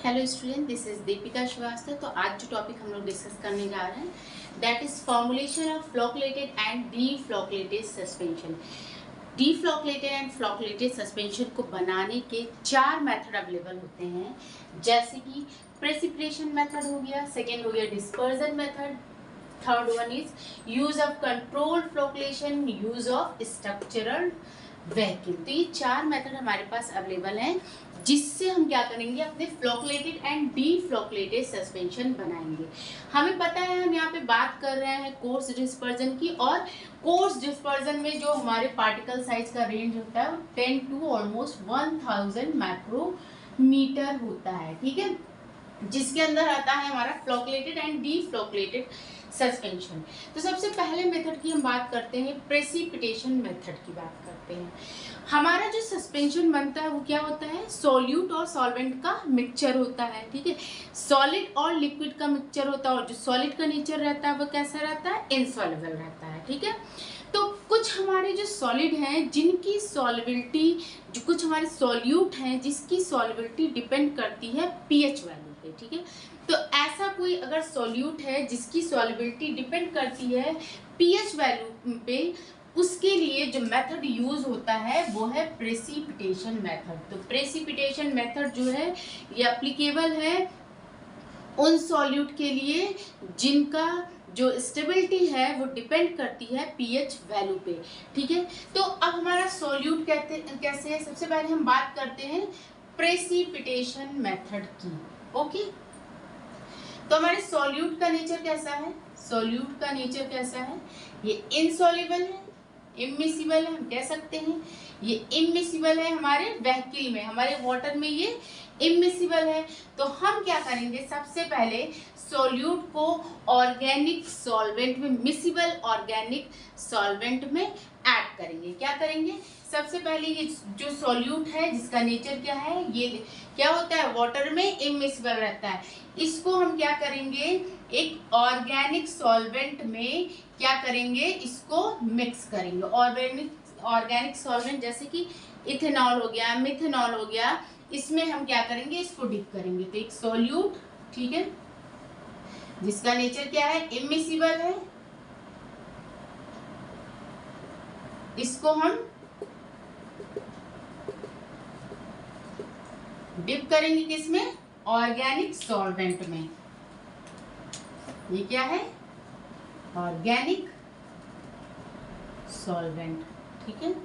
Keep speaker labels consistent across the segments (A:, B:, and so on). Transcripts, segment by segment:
A: Hello student, this is Deepika Srivastava. तो आज जो टॉपिक हम लोग डिस्कस करने जा रहे हैं that is formulation of flocculated and deflocculated suspension. Deflocculated and flocculated suspension को बनाने के 4 मेथड अवेलेबल होते हैं, जैसे कि प्रेसिपिटेशन मेथड हो गया, सेकेंड हो गया dispersion method, third one is use of control flocculation, use of structural vacuum. तो ये 4 मेथड हमारे पास अवेलेबल हैं, जिससे हम क्या करेंगे, अपने फ्लोक्लेटेड एंड डीफ्लोक्लेटेड सस्पेंशन बनाएंगे। हमें पता है हम यहाँ पे बात कर रहे हैं कोर्स डिस्पर्जन की, और कोर्स डिस्पर्जन में जो हमारे पार्टिकल साइज का रेंज होता है वो 10 टू ऑलमोस्ट 1000 माइक्रोमीटर होता है, ठीक है, जिसके अंदर आता है हमारा फ्लोक्लेटेड एंड डीफ्लोक्लेटेड सस्पेंशन। तो सबसे पहले मेथड की हम बात करते हैं, प्रेसिपिटेशन मेथड की बात करते हैं। हमारा जो सस्पेंशन बनता है वो क्या होता है, सॉल्यूट और सॉल्वेंट का मिक्सचर होता है, ठीक है, सॉलिड और लिक्विड का मिक्सचर होता है, और जो सॉलिड का नेचर रहता है वो कैसा रहता है, इनसॉल्युबल रहता है, ठीक है। तो कुछ हमारे जो सॉलिड हैं जिनकी सॉल्युबिलिटी, जो कुछ हमारे सॉल्यूट हैं जिसकी सॉल्युबिलिटी डिपेंड करती है पीएच वैल्यू पे, ठीक है। तो ऐसा कोई अगर सॉल्यूट है जिसकी सॉल्युबिलिटी डिपेंड करती है पीएच वैल्यू पे, उसके लिए जो मेथड यूज होता है वो है प्रेसिपिटेशन मेथड। तो प्रेसिपिटेशन मेथड जो है ये एप्लीकेबल है उन सॉल्यूट के लिए जिनका जो स्टेबिलिटी है वो डिपेंड करती है पीएच वैल्यू पे, ठीक है। तो अब हमारा सॉल्यूट कैसे है, सबसे पहले हम बात करते हैं प्रेसिपिटेशन मेथड की, ओके। तो हमारे सॉल्यूट का नेचर कैसा है, सॉल्यूट का नेचर कैसा है, ये इनसॉल्युबल है, इमिसिबल है, हम कह सकते हैं ये इमिसिबल है हमारे वैक्यूल में, हमारे वाटर में ये इमिसिबल है। तो हम क्या करेंगे, सबसे पहले सॉल्यूट को ऑर्गेनिक सॉल्वेंट में, मिसिबल ऑर्गेनिक सॉल्वेंट में ऐड करेंगे। क्या करेंगे, सबसे पहले ये जो सॉल्यूट है जिसका नेचर क्या है, ये क्या होता है, वाटर में इमिसिबल रहता है, इसको हम क्या करेंगे, एक ऑर्गेनिक सॉल्वेंट में क्या करेंगे, इसको मिक्स करेंगे। ऑर्गेनिक सॉल्वेंट जैसे कि इथेनॉल हो गया, मिथेनॉल हो गया, इसमें हम क्या करेंगे, इसको डिप करेंगे। तो एक सॉल्यूट, ठीक है, जिसका नेचर क्या है, इमिसिबल है, इसको हम डिप करेंगे किसमें, ऑर्गेनिक सॉल्वेंट में। ये क्या है, ऑर्गेनिक सॉल्वेंट, ठीक है।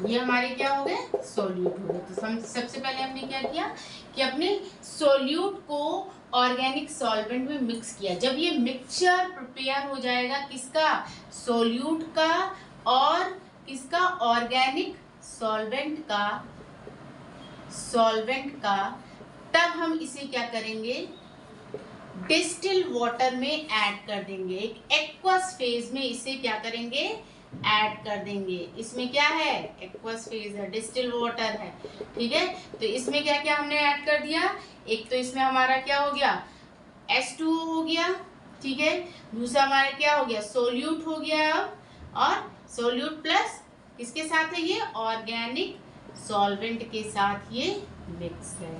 A: ये हमारे क्या हो गए, सोल्यूट हो गए। तो सबसे पहले हमने क्या किया कि अपने सोल्यूट को ऑर्गेनिक सॉल्वेंट में मिक्स किया। जब ये मिक्सचर प्रिपेयर हो जाएगा किसका, सोल्यूट का और किसका, ऑर्गेनिक सॉल्वेंट का, तब हम इसे क्या करेंगे, डिस्टिल वाटर में ऐड कर देंगे। एक एक्वस फेज में इसे क्या करेंगे, ऐड कर देंगे। इसमें क्या है, एक्वस फेज है, डिस्टिल वाटर है, ठीक है। तो इसमें क्या क्या हमने ऐड कर दिया, एक तो इसमें हमारा क्या हो गया, H2O हो गया, ठीक है, दूसरा हमारा क्या हो गया, सोल्यूट हो गया अब, और सोल्यूट प्लस किसके साथ है, ये ऑर्गेनिक सॉल्वेंट के साथ ये मिक्स है,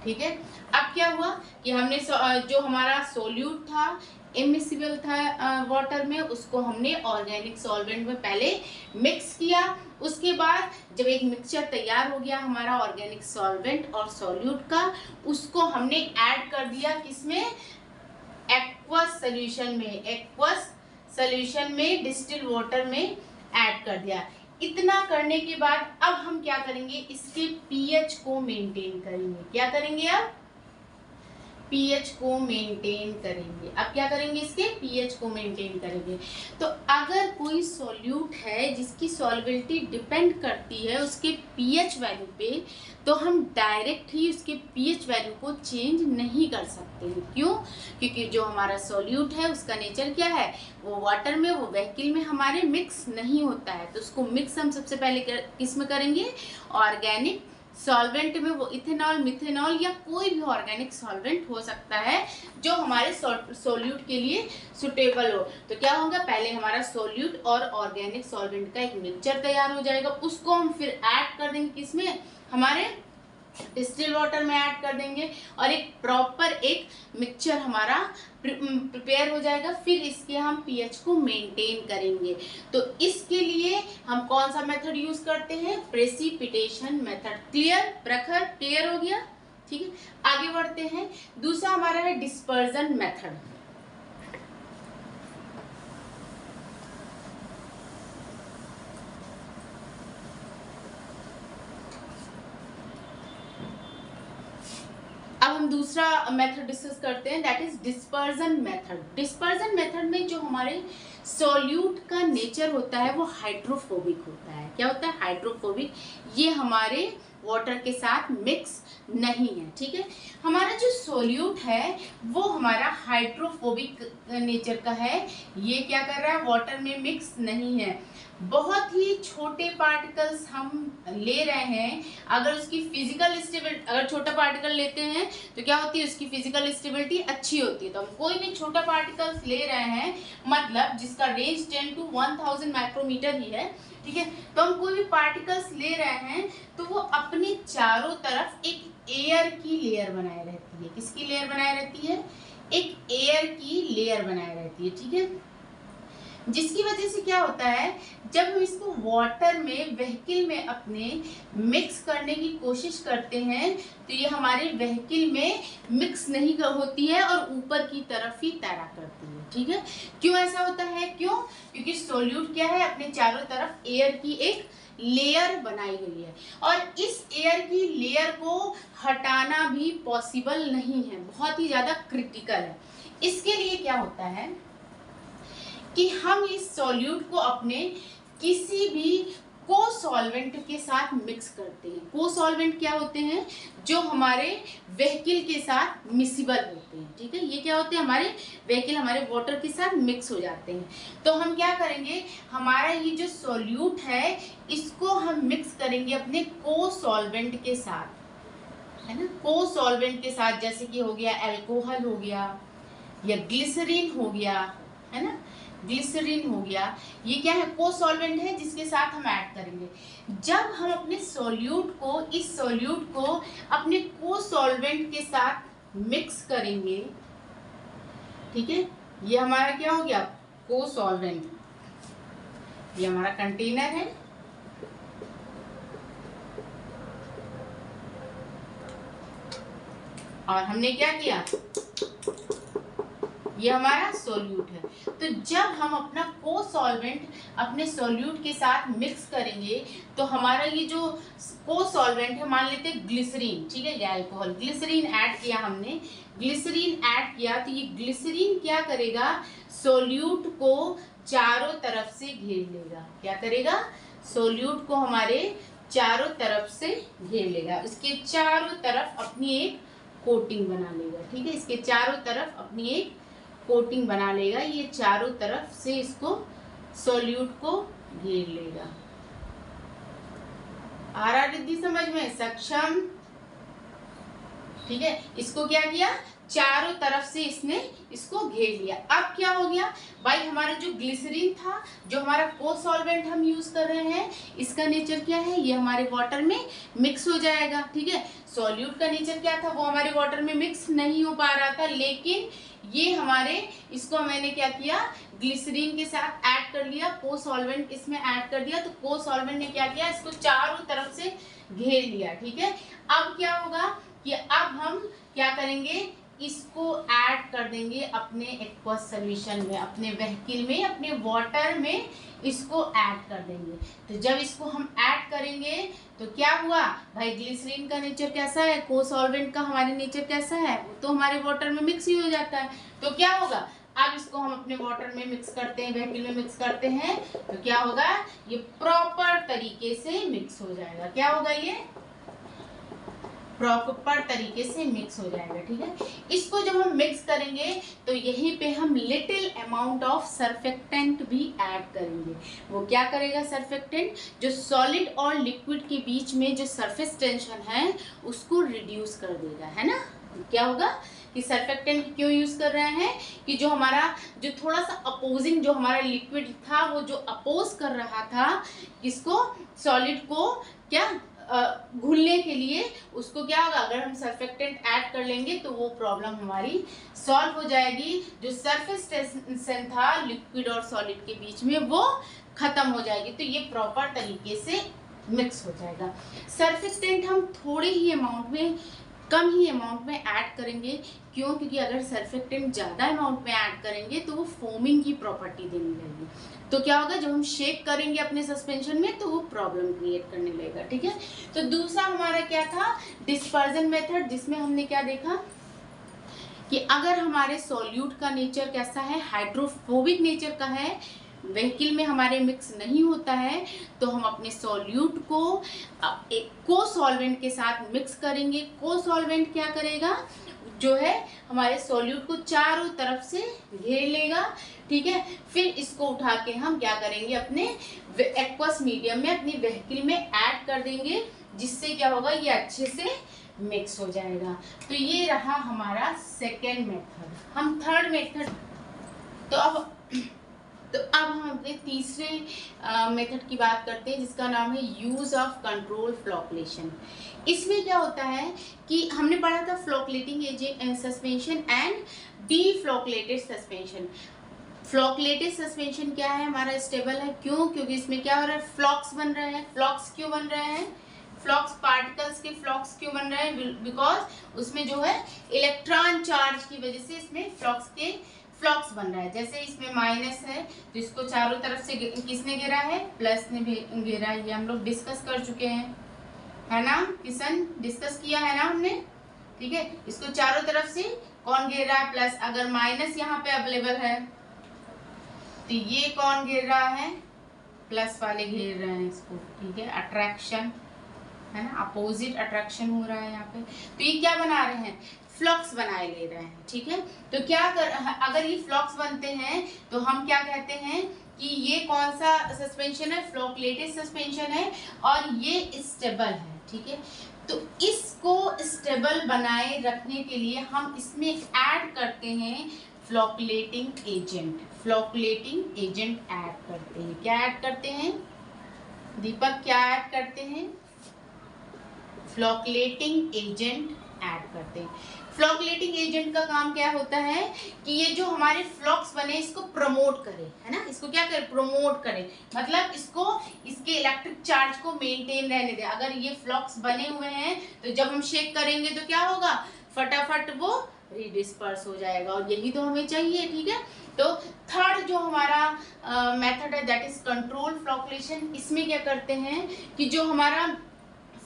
A: ठीक है। अब क्या हुआ कि हमने जो हमारा सोल्यूट था, इमिसिबल था वाटर में, उसको हमने ऑर्गेनिक सॉल्वेंट में पहले मिक्स किया। उसके बाद जब एक मिक्सचर तैयार हो गया हमारा ऑर्गेनिक सॉल्वेंट और सोल्यूट का, उसको हमने ऐड कर दिया किसमें, एक्वस सॉल्यूशन में, डिस्टिल वाटर में ऐड कर दिया। इतना करने के बाद अब हम क्या करेंगे, इसके पीएच को मेंटेन करेंगे। क्या करेंगे, अब पीएच को मेंटेन करेंगे। अब क्या करेंगे, इसके पीएच को मेंटेन करेंगे। तो अगर कोई सॉल्यूट है जिसकी सॉल्युबिलिटी डिपेंड करती है उसके पीएच वैल्यू पे, तो हम डायरेक्ट ही उसके पीएच वैल्यू को चेंज नहीं कर सकते हैं। क्यों, क्योंकि जो हमारा सॉल्यूट है उसका नेचर क्या है, वो वाटर में, वो वैक्यूल में हमारे मिक्स नहीं होता है। तो उसको मिक्स हम सबसे पहले किस में करेंगे, ऑर्गेनिक सॉल्वेंट में वो इथेनॉल, मिथेनॉल या कोई भी ऑर्गेनिक सॉल्वेंट हो सकता है जो हमारे सोल्यूट के लिए सुटेबल हो। तो क्या होगा, पहले हमारा सोल्यूट और ऑर्गेनिक सॉल्वेंट का एक मिक्सचर तैयार हो जाएगा, उसको हम फिर ऐड कर देंगे किसमें, हमारे डिस्टिल वाटर में ऐड कर देंगे और एक प्रॉपर एक मिक्सचर हमारा प्रिपेयर हो जाएगा। फिर इसके हम पीएच को मेंटेन करेंगे। तो इसके लिए हम कौन सा मेथड यूज करते हैं, प्रेसिपिटेशन मेथड। क्लियर, प्रखर, क्लियर हो गया, ठीक है। आगे बढ़ते हैं, दूसरा हमारा है डिस्पर्जन मेथड। अब हम दूसरा मेथड डिस्कस करते हैं, that is dispersion method. Dispersion method में जो हमारे सॉल्यूट का नेचर होता है वो हाइड्रोफोबिक होता है। क्या होता है, हाइड्रोफोबिक। ये हमारे वाटर के साथ मिक्स नहीं है, ठीक है। हमारा जो सोल्यूट है वो हमारा हाइड्रोफोबिक नेचर का है। ये क्या कर रहा है, वाटर में मिक्स नहीं है। बहुत ही छोटे पार्टिकल्स हम ले रहे हैं, अगर उसकी फिजिकल स्टेबिलिटी, अगर छोटा पार्टिकल लेते हैं तो क्या होती है, उसकी फिजिकल स्टेबिलिटी अच्छी होती है। तो हम कोई भी छोटा पार्टिकल्स ले रहे हैं, मतलब जिसका रेंज 10 to 1000 माइक्रोमीटर ही है, ठीक है। तो हम कोई भी पार्टिकल्स ले रहे हैं तो वो अपने चारों तरफ एक एयर की लेयर बनाए रहती है। किसकी लेयर बनाए रहती है, एक एयर की लेयर बनाए रहती है, ठीक है। जिसकी वजह से क्या होता है, जब हम इसको वाटर में व्हीकल में अपने मिक्स करने की कोशिश करते हैं तो ये हमारे व्हीकल में मिक्स नहीं होती है और ऊपर की तरफ ही तैरा करती है, ठीक है। क्यों ऐसा होता है, क्यों, क्योंकि सोल्यूट क्या है, अपने चारों तरफ एयर की एक लेयर बनाई गई है और इस एयर की लेयर को हटाना भी पॉसिबल नहीं है, बहुत ही ज्यादा क्रिटिकल है। इसके लिए क्या होता है कि हम इस सॉल्यूट को अपने किसी भी को सॉल्वेंट के साथ मिक्स करते हैं। को सॉल्वेंट क्या होते हैं, जो हमारे व्हीकल के साथ मिसिबल होते हैं, ठीक है। ये क्या होते हैं, हमारे व्हीकल हमारे वाटर के साथ मिक्स हो जाते हैं। तो हम क्या करेंगे, हमारा ये जो सॉल्यूट है इसको हम मिक्स करेंगे अपने को सॉल्वेंट के साथ, है ना। को सॉल्वेंट के साथ जैसे कि हो गया अल्कोहल हो गया या ग्लिसरीन हो गया, है ना, ग्लिसरीन हो गया। ये क्या है, को सॉल्वेंट है जिसके साथ हम ऐड करेंगे। जब हम अपने सॉल्यूट को, इस सॉल्यूट को अपने को सॉल्वेंट के साथ मिक्स करेंगे, ठीक है। ये हमारा क्या हो गया, को सॉल्वेंट। ये हमारा कंटेनर है, और हमने क्या किया, ये हमारा सॉल्यूट है। तो जब हम अपना को सॉल्वेंट अपने सॉल्यूट के साथ मिक्स करेंगे तो हमारा ये जो को सॉल्वेंट है, मान लेते हैं ग्लिसरीन, ठीक है, या अल्कोहल, ग्लिसरीन ऐड किया हमने, ग्लिसरीन ऐड किया तो ये ग्लिसरीन क्या करेगा, सॉल्यूट को चारों तरफ से घेर लेगा। क्या करेगा, सॉल्यूट को हमारे चारों तरफ से घेर लेगा, इसके चारों तरफ अपनी एक कोटिंग बना लेगा, ठीक है। इसके चारों तरफ अपनी एक कोटिंग बना लेगा, ये चारों तरफ से इसको सॉल्यूट को घेर लेगा। आ रहा रिद्धि समझ में, सक्षम, ठीक है। इसको क्या किया, चारों तरफ से इसने इसको घेर लिया। अब क्या हो गया भाई, हमारा जो ग्लिसरीन था, जो हमारा को सॉल्वेंट हम यूज कर रहे हैं, इसका नेचर क्या है, ये हमारे वाटर में मिक्स हो जाएगा, ठीक है। सॉल्यूट का नेचर क्या था, वो हमारे वाटर में मिक्स नहीं हो पा रहा था, लेकिन ये हमारे, इसको मैंने क्या किया, ग्लिसरीन के साथ ऐड कर लिया, को सॉल्वेंट इसमें ऐड कर दिया, तो को सॉल्वेंट ने क्या किया, इसको चारों तरफ से घेर लिया, ठीक है। अब क्या होगा कि अब हम क्या करेंगे, इसको ऐड कर देंगे अपने एक्वस सॉल्यूशन में, अपने व्हीकल में, अपने वाटर में इसको ऐड कर देंगे। तो जब इसको हम ऐड करेंगे तो क्या हुआ भाई, ग्लिसरीन का नेचर कैसा है, को सॉल्वेंट का हमारे नेचर कैसा है, वो तो हमारे वाटर में मिक्स ही हो जाता है। तो क्या होगा, अब इसको हम अपने वाटर में मिक्स करते हैं, व्हीकल में मिक्स करते हैं, तो क्या होगा, ये प्रॉपर तरीके से मिक्स हो जाएगा। क्या होगा, ये प्रॉपर तरीके से मिक्स हो जाएगा। ठीक है, इसको जब हम मिक्स करेंगे तो यहीं पे हम लिटिल अमाउंट ऑफ सर्फेक्टेंट भी ऐड करेंगे। वो क्या करेगा सर्फेक्टेंट? जो सॉलिड और लिक्विड के बीच में जो सरफेस टेंशन है उसको रिड्यूस कर देगा, है ना। क्या होगा कि सर्फेक्टेंट क्यों यूज कर रहे हैं कि जो हमारा जो थोड़ा सा अपोजिंग जो हमारा लिक्विड था वो जो अपोज कर रहा था किसको, सॉलिड को, क्या घुलने के लिए, उसको क्या होगा अगर हम सर्फेक्टेंट ऐड कर लेंगे तो वो प्रॉब्लम हमारी सॉल्व हो जाएगी। जो सरफेस टेंशन था लिक्विड और सॉलिड के बीच में वो खत्म हो जाएगी। तो ये प्रॉपर तरीके से मिक्स हो जाएगा। सर्फेक्टेंट हम थोड़े ही अमाउंट में, कम ही अमाउंट में ऐड करेंगे। क्यों? क्योंकि अगर सर्फेक्टेंट ज़्यादा अमाउंट में ऐड करेंगे तो वो फोमिंग की प्रॉपर्टी देने लगेगी। तो क्या होगा जब हम शेक करेंगे अपने सस्पेंशन में तो वो प्रॉब्लम क्रिएट करने लगेगा। ठीक है, तो दूसरा हमारा क्या था, डिस्पर्जन मेथड, जिसमें हमने क्या देखा कि अगर हमारे सॉल्यूट का नेचर कैसा है, हाइड्रोफोबिक नेचर का है, व्हीकल में हमारे मिक्स नहीं होता है, तो हम अपने सॉल्यूट को एक को सॉल्वेंट के साथ मिक्स करेंगे। को सॉल्वेंट क्या करेगा, जो है हमारे सॉल्यूट को चारों तरफ से घेर लेगा। ठीक है, फिर इसको उठा के हम क्या करेंगे अपने एक्वस मीडियम में, अपनी व्हीकल में ऐड कर देंगे, जिससे क्या होगा ये अच्छे से मिक्स हो जाएगा। तो ये रहा हमारा सेकेंड मेथड। हम थर्ड मेथड, तो अब हम अपने तीसरे मेथड की बात करते हैं, जिसका नाम है यूज ऑफ कंट्रोल फ्लोकुलेशन। इसमें क्या होता है कि हमने पढ़ा था flocculating suspension and deflocculated suspension. Flocculated suspension क्या है, हमारा स्टेबल है। क्यों? क्योंकि इसमें क्या हो रहा है, फ्लॉक्स बन रहे हैं। फ्लॉक्स क्यों बन रहे हैं, फ्लॉक्स पार्टिकल्स के फ्लॉक्स क्यों बन रहे हैं, बिकॉज उसमें जो है इलेक्ट्रॉन चार्ज की वजह से इसमें फ्लॉक्स के फ्लॉक्स बन रहा है। जैसे इसमें माइनस है तो इसको चारों तरफ से किसने घेरा है, प्लस ने भी घेरा है। ये हम लोग डिस्कस कर चुके हैं, है ना किशन, डिस्कस किया है ना हमने। ठीक है, इसको चारों तरफ से कौन घेर रहा है, प्लस। अगर माइनस यहाँ पे अवेलेबल है तो ये कौन घेर रहा है, प्लस वाले घेर रहे हैं इसको। ठीक है, अट्रैक्शन है ना, अपोजिट अट्रैक्शन हो रहा है यहाँ पे। तो ये क्या बना रहे हैं, फ्लक्स बनाए ले रहे हैं। ठीक है, तो क्या कर, अगर ये फ्लक्स बनते हैं तो हम क्या कहते हैं कि ये कौन सा सस्पेंशन है, फ्लोकुलेटेड सस्पेंशन है और ये स्टेबल है। ठीक है, तो इसको स्टेबल बनाए रखने के लिए हम इसमें ऐड करते हैं फ्लोकुलेटिंग एजेंट। फ्लोकुलेटिंग एजेंट ऐड करते हैं। क्या ऐड करते हैं दीपक, क्या ऐड करते हैं, फ्लोकुलेटिंग एजेंट ऐड करते हैं। फ्लोकुलेटिंग एजेंट का काम क्या होता है कि ये जो हमारे फ्लॉक्स बने इसको प्रमोट करे, है ना, इसको क्या करे, प्रमोट करे, मतलब इसको, इसके इलेक्ट्रिक चार्ज को मेंटेन रहने दे। अगर ये फ्लॉक्स बने हुए हैं तो जब हम शेक करेंगे तो क्या होगा, फटाफट वो रिडिस्पर्स हो जाएगा, और यही तो हमें चाहिए। ठीक है, तो थर्ड जो हमारा मेथड है दैट इज कंट्रोल फ्लोकुलेशन। इसमें क्या करते हैं कि जो हमारा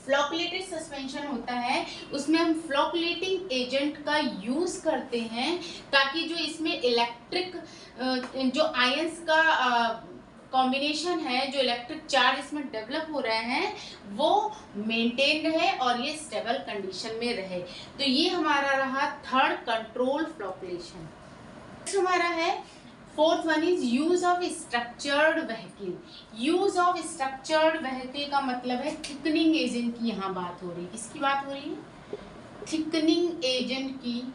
A: फ्लोकुलेटेड सस्पेंशन होता है उसमें हम फ्लोकुलेटिंग एजेंट का यूज करते हैं, ताकि जो इसमें इलेक्ट्रिक जो आयंस का कॉम्बिनेशन है, जो इलेक्ट्रिक चार्ज इसमें डेवलप हो रहे हैं वो मेंटेन रहे और ये स्टेबल कंडीशन में रहे। तो ये हमारा रहा थर्ड कंट्रोल फ्लोकुलेशन। हमारा है fourth one is use of structured vehicle. Use of structured vehicle का मतलब है थिकनिंग एजेंट की यहाँ बात हो रही है। किसकी बात हो रही है, थिकनिंग एजेंट की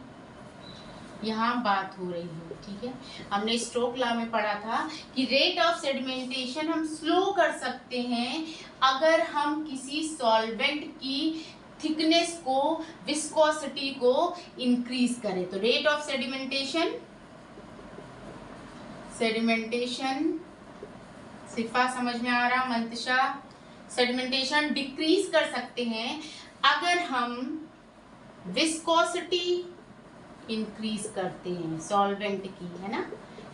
A: यहाँ बात हो रही है। ठीक है, हमने स्टोक्स लॉ में पढ़ा था कि रेट ऑफ सेडिमेंटेशन हम स्लो कर सकते हैं अगर हम किसी सॉल्वेंट की थिकनेस को, विस्कोसिटी को इंक्रीज करें। तो रेट ऑफ सेडिमेंटेशन सिफा समझ में आ रहा, मंतशा, सेडिमेंटेशन डिक्रीज कर सकते हैं अगर हम विस्कोसिटी इंक्रीज करते हैं सॉल्वेंट की, है ना,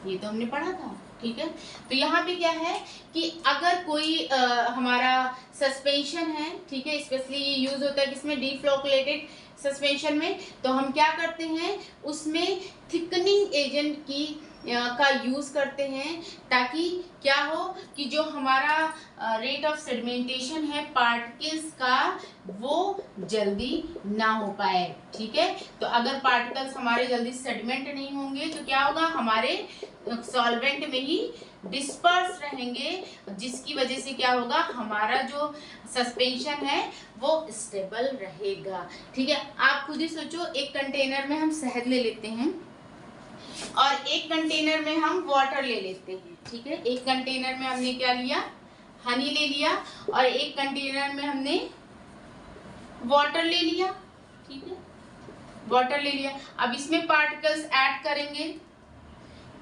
A: ये तो हमने पढ़ा था। ठीक है, तो यहाँ पे क्या है कि अगर कोई हमारा सस्पेंशन है, ठीक है, स्पेशली यूज होता है किसमें, डीफ्लोकुलेटेड सस्पेंशन में, तो हम क्या करते हैं उसमें थिकनिंग एजेंट की का यूज करते हैं, ताकि क्या हो कि जो हमारा रेट ऑफ सेडिमेंटेशन है पार्टिकल्स का वो जल्दी ना हो पाए। ठीक है, तो अगर पार्टिकल्स हमारे जल्दी सेडिमेंट नहीं होंगे तो क्या होगा, हमारे सॉल्वेंट में ही डिस्पर्स रहेंगे, जिसकी वजह से क्या होगा, हमारा जो सस्पेंशन है वो स्टेबल रहेगा। ठीक है, आप खुद ही सोचो, एक कंटेनर में हम शहद ले लेते हैं और एक कंटेनर में हम वाटर ले लेते हैं। ठीक है, एक कंटेनर में हमने क्या लिया, हनी ले लिया, और एक कंटेनर में हमने वाटर ले लिया। ठीक है, वाटर ले लिया। अब इसमें पार्टिकल्स ऐड करेंगे,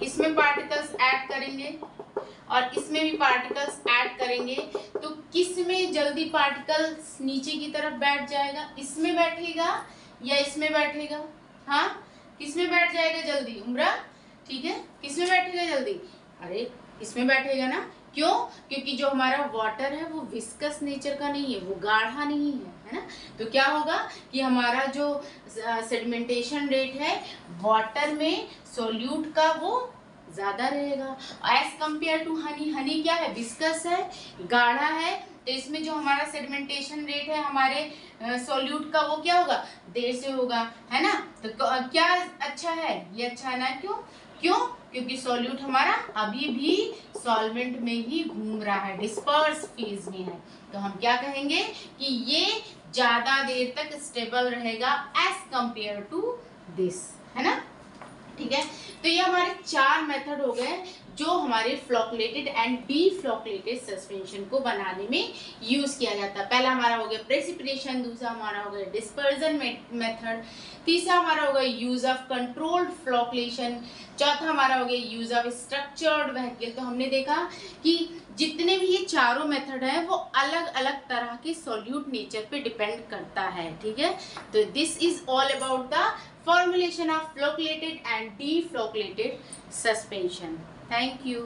A: इसमें पार्टिकल्स ऐड करेंगे और इसमें भी पार्टिकल्स ऐड करेंगे, तो किस में जल्दी पार्टिकल्स नीचे की तरफ बैठ जाएगा, इसमें बैठेगा या इसमें बैठेगा? हाँ, किस में बैठ जाएगा जल्दी उम्रा? ठीक है, किस में बैठेगा जल्दी? अरे इसमें बैठेगा ना। क्यों? क्योंकि जो हमारा वाटर है वो विस्कस नेचर का नहीं है, वो गाढ़ा नहीं है ना। तो क्या होगा कि हमारा जो सेडिमेंटेशन रेट है वाटर में सोल्यूट का वो ज्यादा रहेगा as compare to honey. Honey क्या है, विस्कस है, गाढ़ा है, तो इसमें जो हमारा सेडिमेंटेशन रेट है हमारे सोल्यूट का वो क्या होगा, देर से होगा, है ना। तो क्या अच्छा है, ये अच्छा है ना। क्यों? क्यों? क्योंकि सोल्यूट हमारा अभी भी सॉल्वेंट में ही घूम रहा है, डिस्पर्स फेज में है। तो हम क्या कहेंगे कि ये ज्यादा देर तक स्टेबल रहेगा एज कंपेयर टू दिस, है ना। ठीक है, तो ये हमारे 4 मेथड हो गए जो हमारे फ्लोकुलेटेड एंड डीफ्लोकुलेटेड सस्पेंशन को बनाने में यूज किया जाता है। पहला हमारा हो गया प्रेसिपिटेशन, दूसरा हमारा हो गया डिस्पर्जन मेथड, तीसरा हमारा हो गया यूज ऑफ कंट्रोल्ड फ्लोकुलेशन, चौथा हमारा हो गया यूज ऑफ स्ट्रक्चर्ड व्हीकल। तो हमने देखा कि जितने भी ये चारों मेथड है वो अलग अलग तरह के सॉल्यूट नेचर पे डिपेंड करता है। ठीक है, तो this is all about the formulation of flocculated and deflocculated suspension. Thank you.